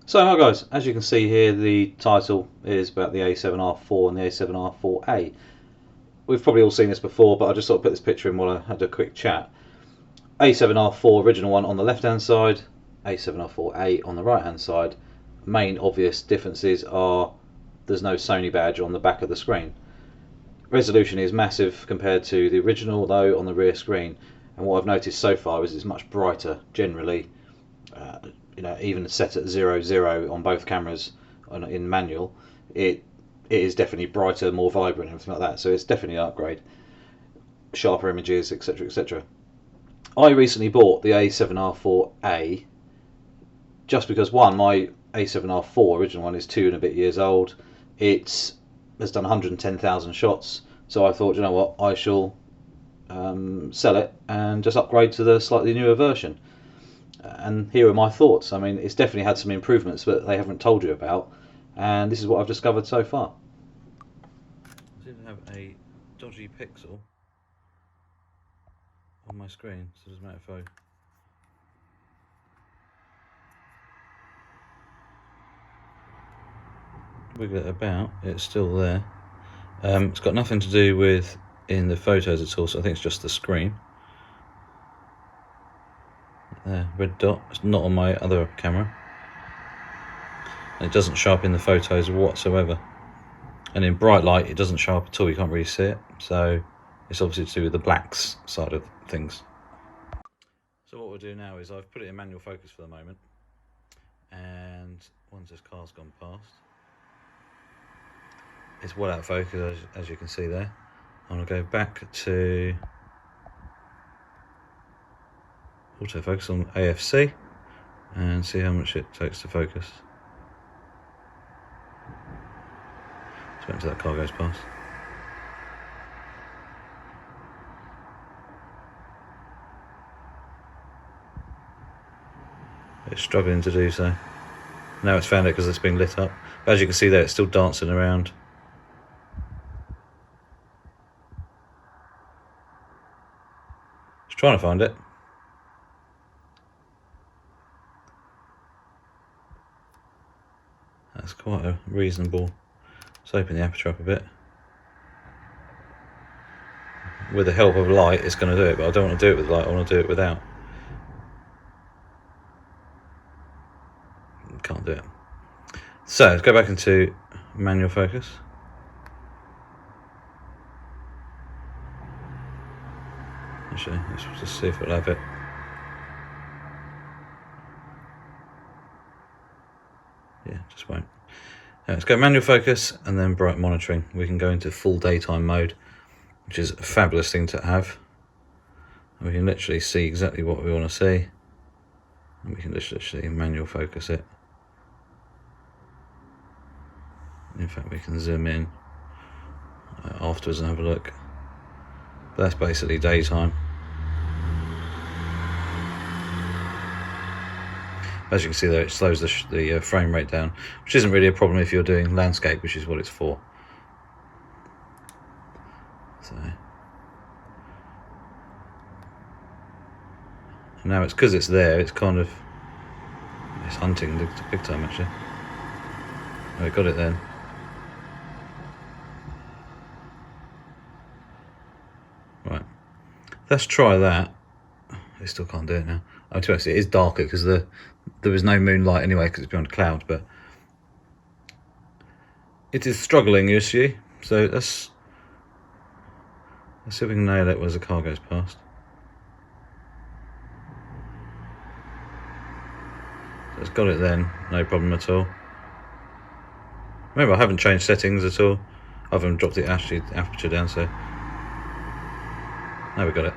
So hi guys, as you can see here, the title is about the A7R4 and the A7R4A. We've probably all seen this before, but I just sort of put this picture in while I had a quick chat. A7R4 original one on the left hand side, A7R4A on the right hand side. Main obvious differences are there's no Sony badge on the back of the screen. Resolution is massive compared to the original though on the rear screen, and what I've noticed so far is it's much brighter generally. Uh, Even set at 0 0 on both cameras in manual, it is definitely brighter, more vibrant, and everything like that. So it's definitely an upgrade. Sharper images, etc., etc. I recently bought the A7R4A just because one, my A7R4 original one is 2 and a bit years old. It has done 110,000 shots, so I thought, you know what, I shall sell it and just upgrade to the slightly newer version. And here are my thoughts. I mean, it's definitely had some improvements that they haven't told you about, and this is what I've discovered so far. I seem to have a dodgy pixel on my screen, so it doesn't matter if I wiggle it about, it's still there. It's got nothing to do with in the photos at all, so I think it's just the screen. There, red dot. It's not on my other camera. And it doesn't show up in the photos whatsoever. And in bright light, it doesn't show up at all. You can't really see it. So it's obviously to do with the blacks side of things. So what we'll do now is I've put it in manual focus for the moment. And once this car's gone past, it's well out of focus, as you can see there. I'm going to go back to autofocus on AFC and see how much it takes to focus. Just wait until that car goes past. It's struggling to do so. Now it's found it because it's been lit up. But as you can see there, it's still dancing around. It's trying to find it. That's quite a reasonable. Let's open the aperture up a bit. With the help of light, it's going to do it, but I don't want to do it with light, I want to do it without. Can't do it. So let's go back into manual focus. Actually, let's just see if it'll have it. Yeah, just won't. Now let's go manual focus and then bright monitoring. We can go into full daytime mode, which is a fabulous thing to have. And we can literally see exactly what we want to see. And we can just literally manual focus it. In fact, we can zoom in afterwards and have a look. But that's basically daytime. As you can see there, it slows the frame rate down, which isn't really a problem if you're doing landscape, which is what it's for. So now it's because it's there, it's kind of it's hunting the big time actually. Oh, we got it then. Right, let's try that. I still can't do it now. Oh, to be honest, it is darker because there was no moonlight anyway because it's behind clouds, but it is struggling, you see. So let's see if we can nail it as the car goes past. So it's got it then, no problem at all. Remember, I haven't changed settings at all. I haven't dropped the aperture down, so now we've got it.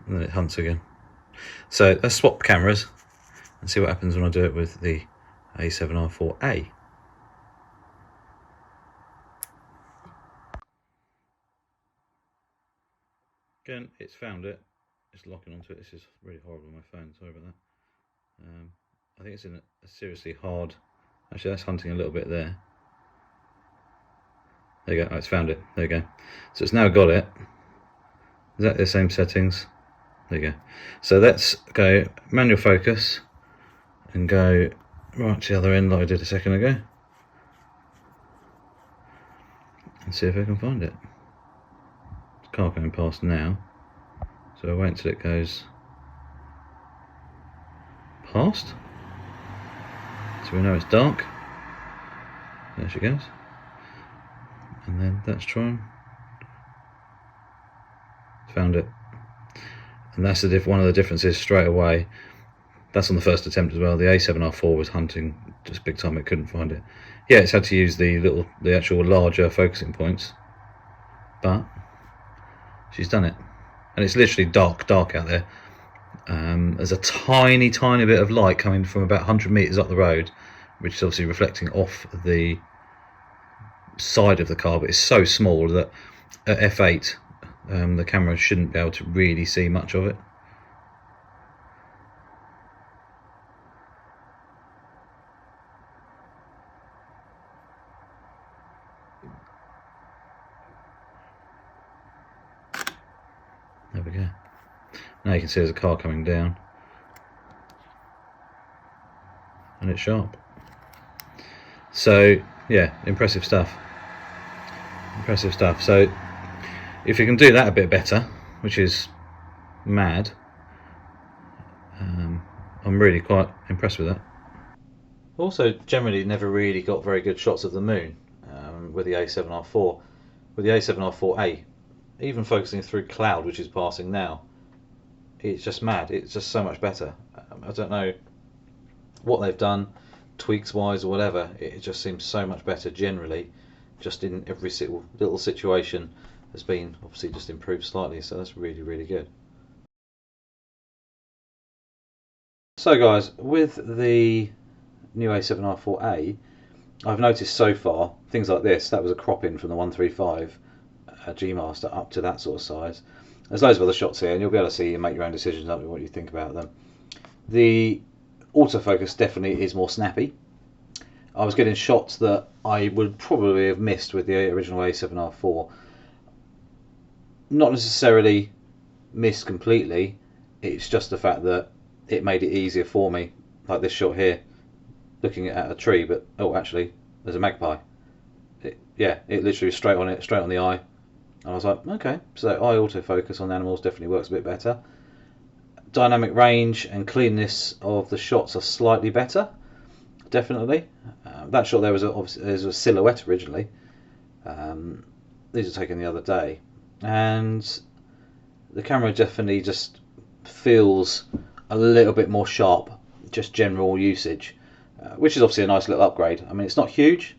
And then it hunts again. So let's swap cameras and see what happens when I do it with the A7R4A. Again, it's found it. It's locking onto it. This is really horrible on my phone. Sorry about that. I think it's in a seriously hard. Actually, that's hunting a little bit there. There you go. Oh, it's found it. There you go. So it's now got it. Exactly the same settings. There you go. So let's go manual focus and go right to the other end like I did a second ago and see if I can find it. There's a car going past now, so I'll wait until it goes past so we know it's dark. There she goes. And then let's try and found it. And that's one of the differences straight away. That's on the first attempt as well. The A7R4 was hunting just big time, it couldn't find it. Yeah, it's had to use the actual larger focusing points, but she's done it. And it's literally dark out there. There's a tiny bit of light coming from about 100 meters up the road, which is obviously reflecting off the side of the car, but it's so small that at f8 the camera shouldn't be able to really see much of it. There we go. Now you can see there's a car coming down and it's sharp. So yeah, impressive stuff. So if you can do that a bit better, which is mad, I'm really quite impressed with that. Also, generally never really got very good shots of the moon with the A7R4. With the A7R4A, even focusing through cloud, which is passing now, it's just mad. It's just so much better. I don't know what they've done, tweaks wise or whatever. It just seems so much better generally. Just in every single little situation has been obviously just improved slightly. So that's really, really good. So guys, with the new A7R4A, I've noticed so far things like this. That was a crop in from the 135 G Master up to that sort of size. There's loads of other shots here, and you'll be able to see and make your own decisions up with what you think about them. The autofocus definitely is more snappy. I was getting shots that I would probably have missed with the original A7R4. Not necessarily missed completely, it's just the fact that it made it easier for me, like this shot here, looking at a tree, but oh, actually there's a magpie. It literally straight on the eye, and I was like, okay, so eye autofocus on animals definitely works a bit better. Dynamic range and cleanness of the shots are slightly better, definitely. That shot there was a silhouette originally. These are taken the other day, and the camera definitely just feels a little bit more sharp, just general usage, which is obviously a nice little upgrade. I mean, it's not huge,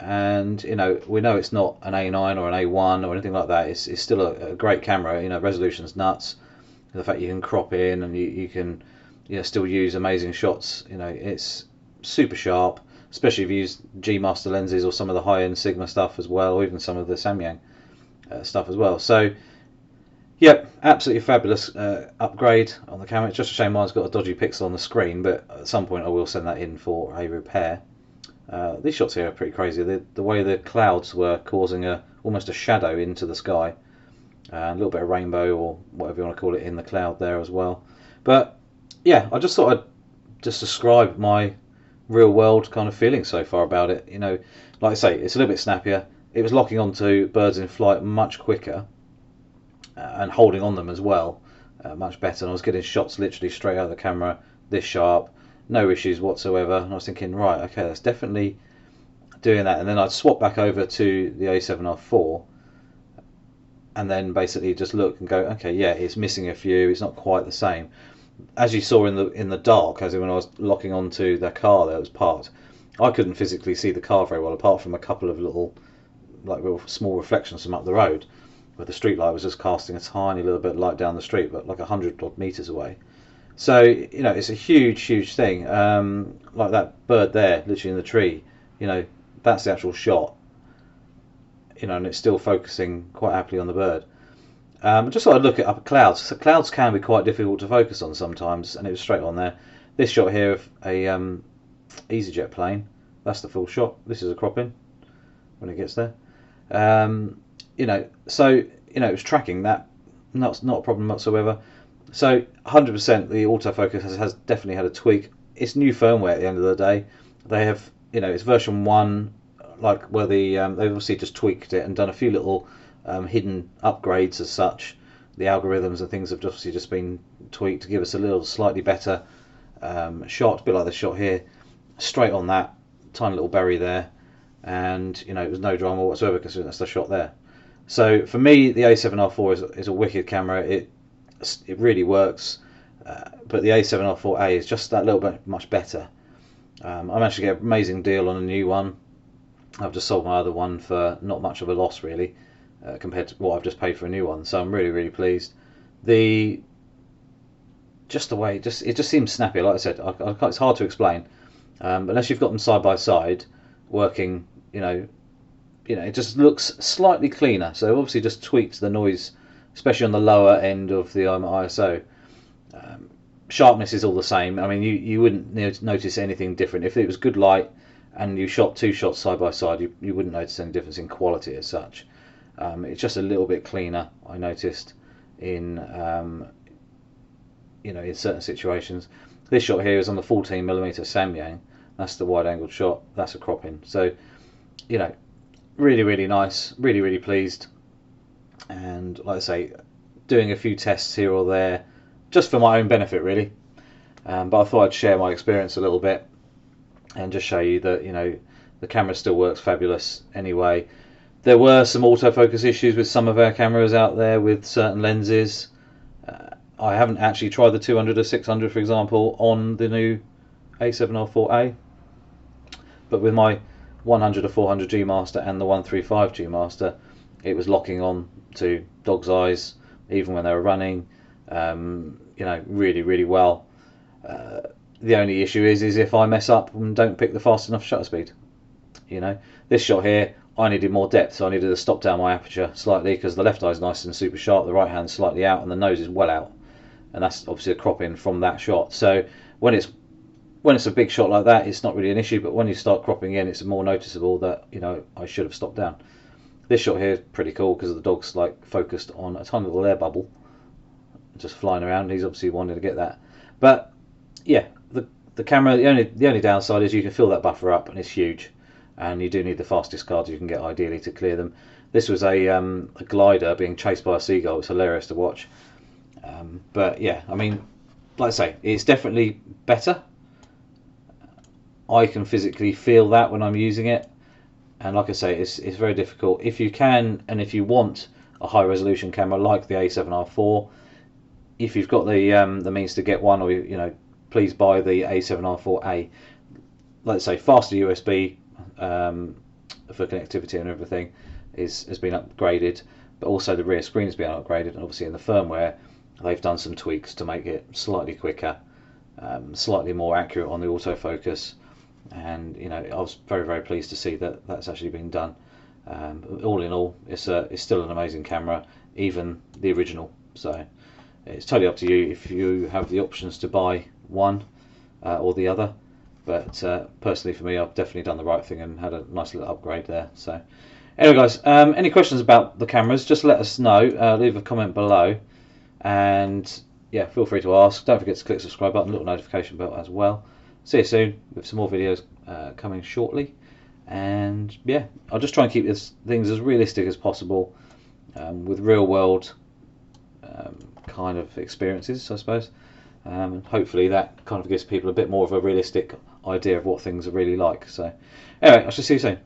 and we know it's not an A9 or an A1 or anything like that. It's still a great camera. Resolution's nuts. The fact you can crop in and you can still use amazing shots. It's super sharp, especially if you use G Master lenses or some of the high-end Sigma stuff as well, or even some of the Samyang stuff as well. So yep, absolutely fabulous upgrade on the camera. It's just a shame mine's got a dodgy pixel on the screen, but at some point I will send that in for a repair. These shots here are pretty crazy. The way the clouds were causing almost a shadow into the sky, and a little bit of rainbow or whatever you want to call it in the cloud there as well. But yeah, I just thought I'd just describe my real world kind of feeling so far about it. Like I say, it's a little bit snappier. It was locking onto birds in flight much quicker, and holding on them as well much better. And I was getting shots literally straight out of the camera, this sharp, no issues whatsoever. And I was thinking, right, okay, that's definitely doing that. And then I'd swap back over to the A7R4 and then basically just look and go, okay, yeah, it's missing a few, it's not quite the same. As you saw in the dark, as in when I was locking onto the car that was parked, I couldn't physically see the car very well, apart from a couple of little small reflections from up the road, where the street light was just casting a tiny little bit of light down the street, but like 100 odd meters away. So it's a huge thing. Like that bird there, literally in the tree. That's the actual shot. And it's still focusing quite happily on the bird. Just thought I'd look at clouds. So clouds can be quite difficult to focus on sometimes, and it was straight on there. This shot here of a EasyJet plane, that's the full shot. This is a crop in when it gets there. So it was tracking that, not a problem whatsoever. So 100% the autofocus has definitely had a tweak. It's new firmware at the end of the day. They have, it's version 1, like where they've obviously just tweaked it and done a few little hidden upgrades as such. The algorithms and things have obviously just been tweaked to give us a little slightly better shot, a bit like the shot here, straight on that tiny little berry there, and it was no drama whatsoever considering that's the shot there. So for me, the A7R4 is a wicked camera. It really works, but the A7R4A is just that little bit much better. I managed to get an amazing deal on a new one. I've just sold my other one for not much of a loss really, compared to what I've just paid for a new one. So I'm really pleased. The way it just seems snappy. Like I said, it's hard to explain unless you've got them side by side working. It just looks slightly cleaner. So obviously just tweaked the noise, especially on the lower end of the ISO. Sharpness is all the same. I mean, you wouldn't notice anything different if it was good light and you shot 2 shots side by side. You wouldn't notice any difference in quality as such. It's just a little bit cleaner, I noticed, in in certain situations. This shot here is on the 14mm Samyang. That's the wide-angled shot. That's a cropping. So, really nice. Really pleased. And like I say, doing a few tests here or there, just for my own benefit, really. But I thought I'd share my experience a little bit and just show you that the camera still works fabulous anyway. There were some autofocus issues with some of our cameras out there with certain lenses. I haven't actually tried the 200 or 600, for example, on the new A7R4A, but with my 100 or 400 G Master and the 135 G Master, it was locking on to dog's eyes even when they were running. Really well. The only issue is if I mess up and don't pick the fast enough shutter speed. This shot here, I needed more depth, so I needed to stop down my aperture slightly because the left eye is nice and super sharp, the right hand's slightly out, and the nose is well out, and that's obviously a crop in from that shot. So when it's a big shot like that, it's not really an issue, but when you start cropping in, it's more noticeable that I should have stopped down. This shot here is pretty cool because the dog's like focused on a tiny little air bubble just flying around. He's obviously wanting to get that. But yeah, the camera, the only downside is you can fill that buffer up and it's huge, and you do need the fastest cards you can get ideally to clear them. This was a glider being chased by a seagull. It's hilarious to watch. But yeah, I mean, like I say, it's definitely better. I can physically feel that when I'm using it, and like I say, it's very difficult. If you can and if you want a high resolution camera like the A7R4, if you've got the means to get one, or please buy the A7R4A. Let's say faster USB for connectivity and everything has been upgraded, but also the rear screen has been upgraded, and obviously in the firmware they've done some tweaks to make it slightly quicker, slightly more accurate on the autofocus, and I was very pleased to see that that's actually been done. All in all, it's still an amazing camera, even the original. So it's totally up to you if you have the options to buy one or the other. But personally, for me, I've definitely done the right thing and had a nice little upgrade there. So anyway, guys, any questions about the cameras, just let us know. Leave a comment below, and yeah, feel free to ask. Don't forget to click the subscribe button, little notification bell as well. See you soon with some more videos coming shortly. And yeah, I'll just try and keep things as realistic as possible, with real world kind of experiences, I suppose. And hopefully that kind of gives people a bit more of a realistic idea of what things are really like. So anyway, I shall see you soon.